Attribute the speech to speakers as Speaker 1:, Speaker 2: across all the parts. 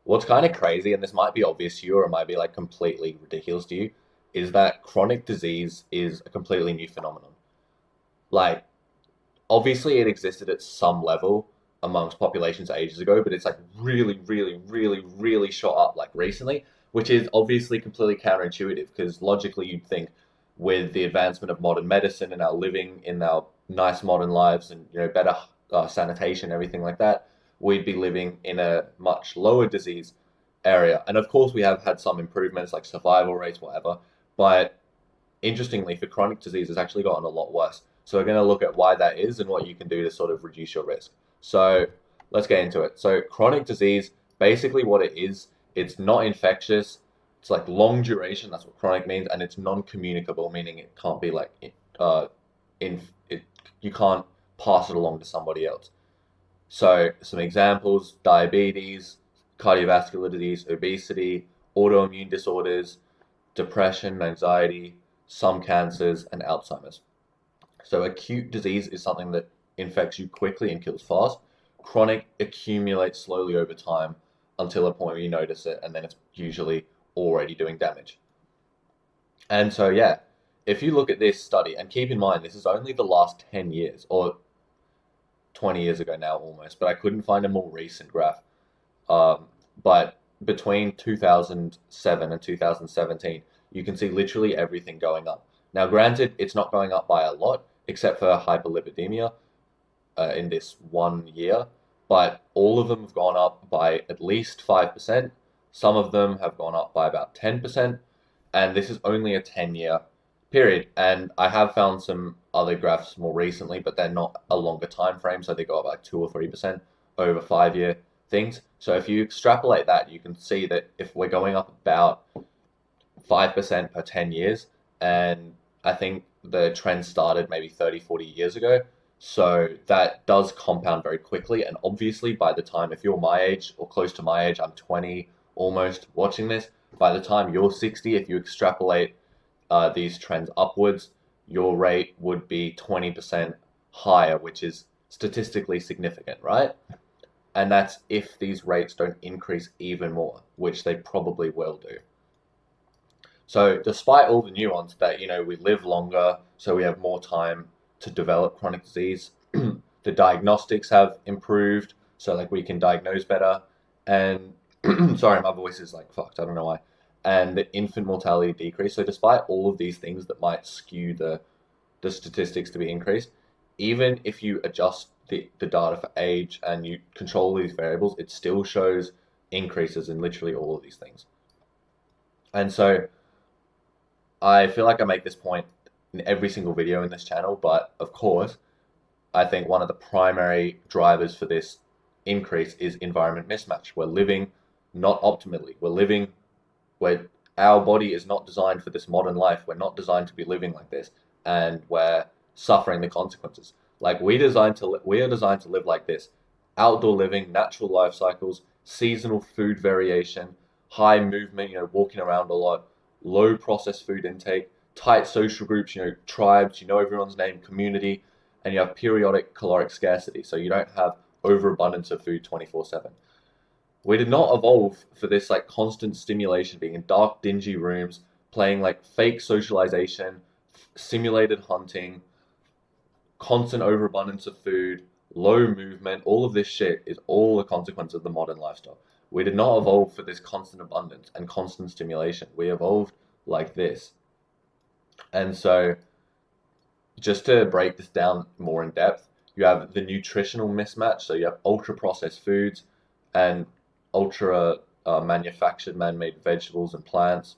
Speaker 1: What's kind of crazy, and this might be obvious to you or it might be like completely ridiculous to you, is that chronic disease is a completely new phenomenon. Like, obviously, it existed at some level amongst populations ages ago, but it's like really, really, really, really shot up like recently, which is obviously completely counterintuitive because logically you'd think with the advancement of modern medicine and our living in our nice modern lives and better sanitation, everything like that, we'd be living in a much lower disease area. And of course, we have had some improvements like survival rates, whatever. But interestingly, for chronic disease, it's actually gotten a lot worse. So we're going to look at why that is and what you can do to sort of reduce your risk. So let's get into it. So chronic disease, basically what it is, it's not infectious. It's like long duration. That's what chronic means, and it's non-communicable, meaning it can't be like in it. You can't pass it along to somebody else. So some examples: diabetes, cardiovascular disease, obesity, autoimmune disorders, depression, anxiety, some cancers, and Alzheimer's. So acute disease is something that infects you quickly and kills fast. Chronic accumulates slowly over time until a point where you notice it, and then it's usually already doing damage. And so, yeah, if you look at this study, and keep in mind, this is only the last 10 years, or 20 years ago now almost, but I couldn't find a more recent graph. Um, but between 2007 and 2017, you can see literally everything going up. Now, granted, it's not going up by a lot, except for hyperlipidemia in this 1 year, but all of them have gone up by at least 5%. Some of them have gone up by about 10%, and this is only a 10-year period. And I have found some other graphs more recently, but they're not a longer time frame, so they go up like 2 or 3% over 5-year things. So if you extrapolate that, you can see that if we're going up about 5% per 10 years, and I think the trend started maybe 30, 40 years ago. So that does compound very quickly. And obviously, by the time, if you're my age or close to my age, I'm 20 almost watching this, by the time you're 60, if you extrapolate these trends upwards, your rate would be 20% higher, which is statistically significant, right? And that's if these rates don't increase even more, which they probably will do. So, despite all the nuance that, we live longer, so we have more time to develop chronic disease, the diagnostics have improved, so like we can diagnose better. And sorry, my voice is like fucked, I don't know why. And the infant mortality decrease. So, despite all of these things that might skew the statistics to be increased, even if you adjust the data for age and you control these variables, it still shows increases in literally all of these things. And so I feel like I make this point in every single video in this channel, but of course, I think one of the primary drivers for this increase is environment mismatch. We're living not optimally. We're living where our body is not designed for this modern life. We're not designed to be living like this, and we're suffering the consequences. Like we are designed to live like this: outdoor living, natural life cycles, seasonal food variation, high movement, walking around a lot, low processed food intake, tight social groups, tribes, everyone's name, community, and you have periodic caloric scarcity. So you don't have overabundance of food 24/7. We did not evolve for this like constant stimulation, being in dark, dingy rooms, playing like fake socialization, simulated hunting, constant overabundance of food, low movement. All of this shit is all a consequence of the modern lifestyle. We did not evolve for this constant abundance and constant stimulation. We evolved like this. And so, just to break this down more in depth, you have the nutritional mismatch. So, you have ultra processed foods and ultra manufactured man made vegetables and plants,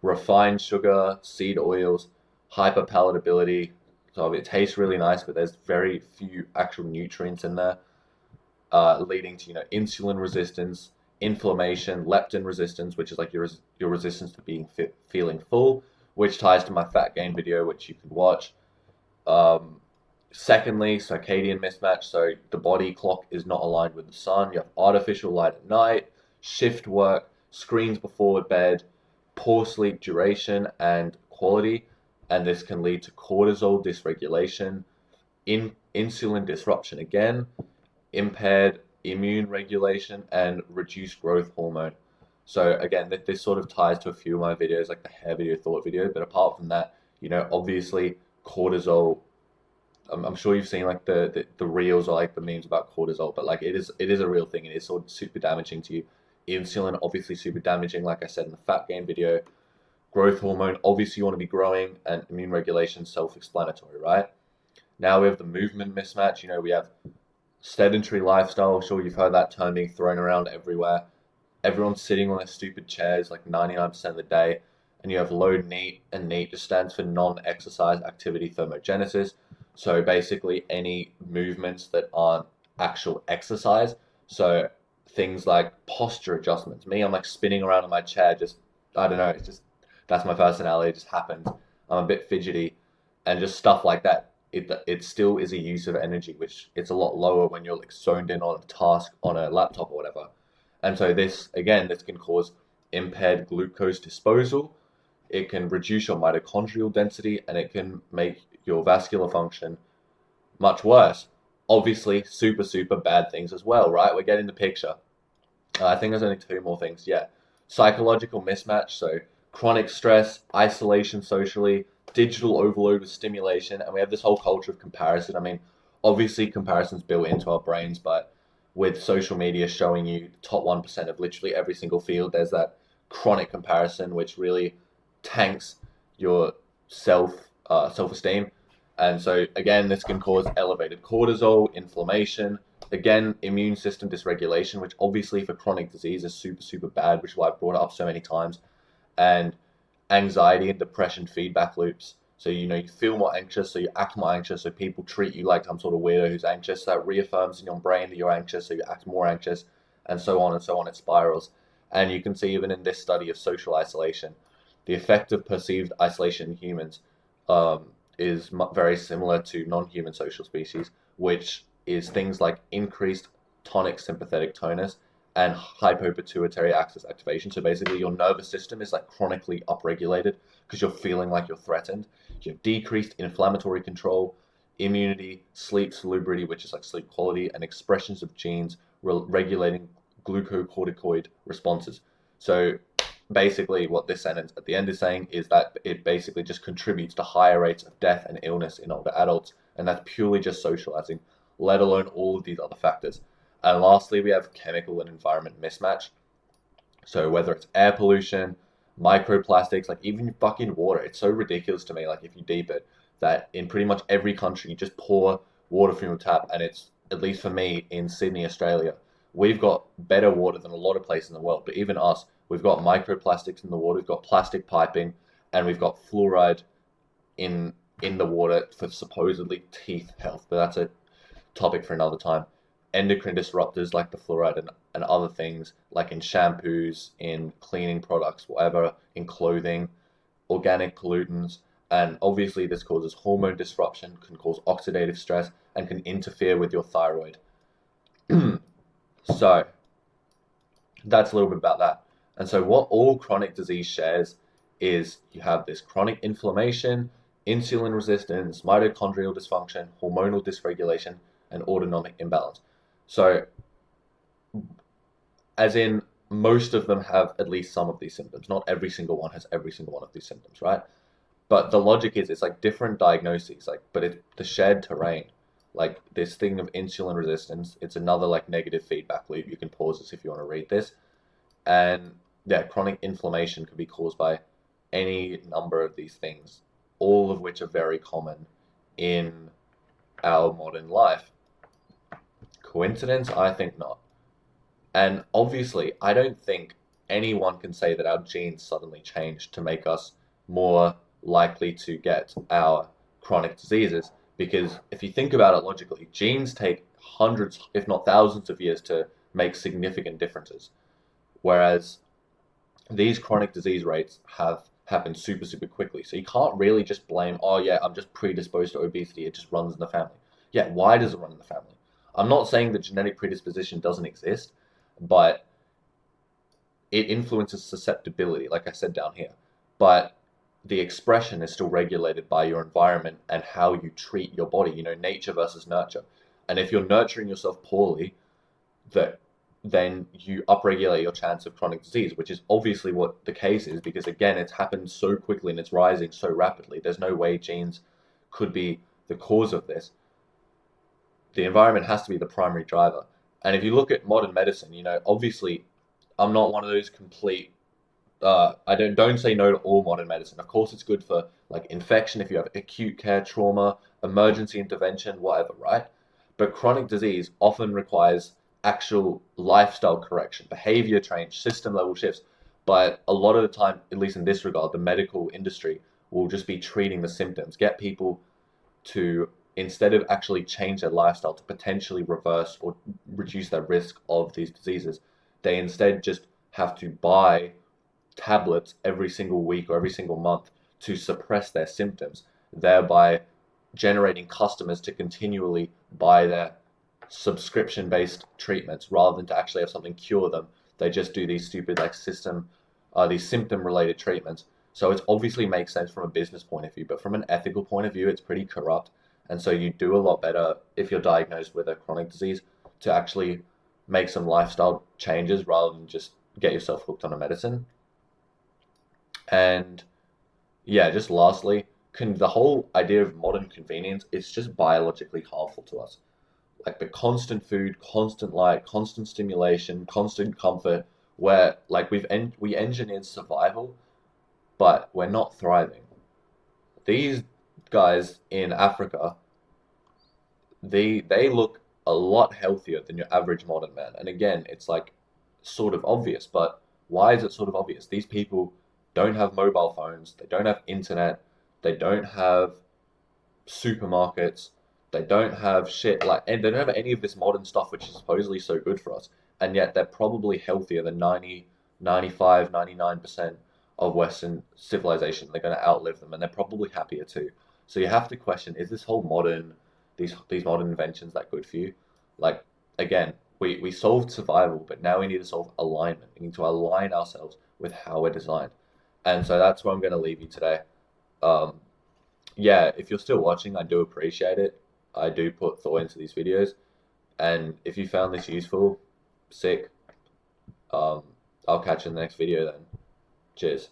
Speaker 1: refined sugar, seed oils, hyperpalatability. So, it tastes really nice, but there's very few actual nutrients in there, leading to insulin resistance, inflammation, leptin resistance, which is like your resistance to feeling full, which ties to my fat gain video, which you can watch. Um, Secondly, circadian mismatch. So the body clock is not aligned with the sun. You have artificial light at night, shift work, screens before bed, poor sleep duration and quality, and this can lead to cortisol dysregulation, insulin disruption again, impaired immune regulation, and reduced growth hormone. So again, this sort of ties to a few of my videos, like the hair video, thought video. But apart from that, obviously cortisol. I'm sure you've seen like the reels or like the memes about cortisol, but like it is a real thing. It is sort of super damaging to you. Insulin obviously super damaging, like I said in the fat gain video. Growth hormone, obviously you want to be growing, and immune regulation, self-explanatory, right? Now we have the movement mismatch. We have sedentary lifestyle. I'm sure you've heard that term being thrown around everywhere. Everyone's sitting on their stupid chairs like 99% of the day. And you have low NEAT, and NEAT just stands for non-exercise activity thermogenesis. So basically any movements that aren't actual exercise. So things like posture adjustments. Me, I'm like spinning around in my chair, just, I don't know, it's just, that's my personality, it just happens. I'm a bit fidgety, and just stuff like that. It still is a use of energy, which it's a lot lower when you're like zoned in on a task on a laptop or whatever. And so this can cause impaired glucose disposal. It can reduce your mitochondrial density, and it can make your vascular function much worse. Obviously, super, super bad things as well, right? We're getting the picture. I think there's only two more things. Yeah. Psychological mismatch. So chronic stress, isolation socially, digital overload with stimulation. And we have this whole culture of comparison. I mean, obviously comparison's built into our brains, but with social media showing you top 1% of literally every single field, there's that chronic comparison, which really tanks your self-esteem. And so again, this can cause elevated cortisol, inflammation, again, immune system dysregulation, which obviously for chronic disease is super, super bad, which is why I've brought it up so many times, and anxiety and depression feedback loops. So, you feel more anxious, so you act more anxious, so people treat you like some sort of weirdo who's anxious. That reaffirms in your brain that you're anxious, so you act more anxious, and so on and so on. It spirals. And you can see even in this study of social isolation, the effect of perceived isolation in humans is very similar to non-human social species, which is things like increased tonic sympathetic tonus and hypopituitary axis activation. So basically, your nervous system is like chronically upregulated because you're feeling like you're threatened. You have decreased inflammatory control, immunity, sleep salubrity, which is like sleep quality, and expressions of genes regulating glucocorticoid responses. So basically, what this sentence at the end is saying is that it basically just contributes to higher rates of death and illness in older adults, and that's purely just socializing, let alone all of these other factors. And lastly, we have chemical and environment mismatch. So whether it's air pollution, microplastics, like even fucking water, it's so ridiculous to me. Like if you deep it, that in pretty much every country, you just pour water from your tap, and it's, at least for me in Sydney, Australia, we've got better water than a lot of places in the world. But even us, we've got microplastics in the water, we've got plastic piping, and we've got fluoride in the water for supposedly teeth health. But that's a topic for another time. Endocrine disruptors like the fluoride and other things, like in shampoos, in cleaning products, whatever, in clothing, organic pollutants. And obviously this causes hormone disruption, can cause oxidative stress, and can interfere with your thyroid. So that's a little bit about that. And so what all chronic disease shares is you have this chronic inflammation, insulin resistance, mitochondrial dysfunction, hormonal dysregulation, and autonomic imbalance. So, as in, most of them have at least some of these symptoms. Not every single one has every single one of these symptoms, right? But the logic is it's like different diagnoses, like, but it's the shared terrain. Like this thing of insulin resistance, it's another like negative feedback loop. You can pause this if you want to read this. And yeah, chronic inflammation could be caused by any number of these things, all of which are very common in our modern life. Coincidence? I think not. And obviously, I don't think anyone can say that our genes suddenly changed to make us more likely to get our chronic diseases. Because if you think about it logically, genes take hundreds, if not thousands of years to make significant differences. Whereas these chronic disease rates have happened super, super quickly. So you can't really just blame, oh yeah, I'm just predisposed to obesity. It just runs in the family. Yeah, why does it run in the family? I'm not saying that genetic predisposition doesn't exist, but it influences susceptibility, like I said down here. But the expression is still regulated by your environment and how you treat your body, nature versus nurture. And if you're nurturing yourself poorly, that then you upregulate your chance of chronic disease, which is obviously what the case is, because again, it's happened so quickly and it's rising so rapidly. There's no way genes could be the cause of this. The environment has to be the primary driver. And if you look at modern medicine, obviously, I'm not one of those complete. I don't say no to all modern medicine. Of course, it's good for like infection if you have acute care, trauma, emergency intervention, whatever, right? But chronic disease often requires actual lifestyle correction, behavior change, system level shifts. But a lot of the time, at least in this regard, the medical industry will just be treating the symptoms, get people to, instead of actually change their lifestyle to potentially reverse or reduce their risk of these diseases, they instead just have to buy tablets every single week or every single month to suppress their symptoms, thereby generating customers to continually buy their subscription based treatments rather than to actually have something cure them. They just do these stupid like these symptom related treatments. So it obviously makes sense from a business point of view, but from an ethical point of view, it's pretty corrupt. And so you do a lot better if you're diagnosed with a chronic disease to actually make some lifestyle changes rather than just get yourself hooked on a medicine. And yeah, just lastly, the whole idea of modern convenience is just biologically harmful to us. Like the constant food, constant light, constant stimulation, constant comfort, where like we engineered survival, but we're not thriving. These guys in Africa, they look a lot healthier than your average modern man. And again, it's like sort of obvious, but why is it sort of obvious? These people don't have mobile phones, they don't have internet, they don't have supermarkets, they don't have shit like, and they don't have any of this modern stuff which is supposedly so good for us. And yet they're probably healthier than 90, 95, 99% of Western civilization. They're going to outlive them and they're probably happier too. So you have to question, is this whole these modern inventions that good for you? Like, again, we solved survival, but now we need to solve alignment. We need to align ourselves with how we're designed. And so that's where I'm going to leave you today. Um, yeah, if you're still watching, I do appreciate it. I do put thought into these videos. And if you found this useful, sick. Um, I'll catch you in the next video then. Cheers.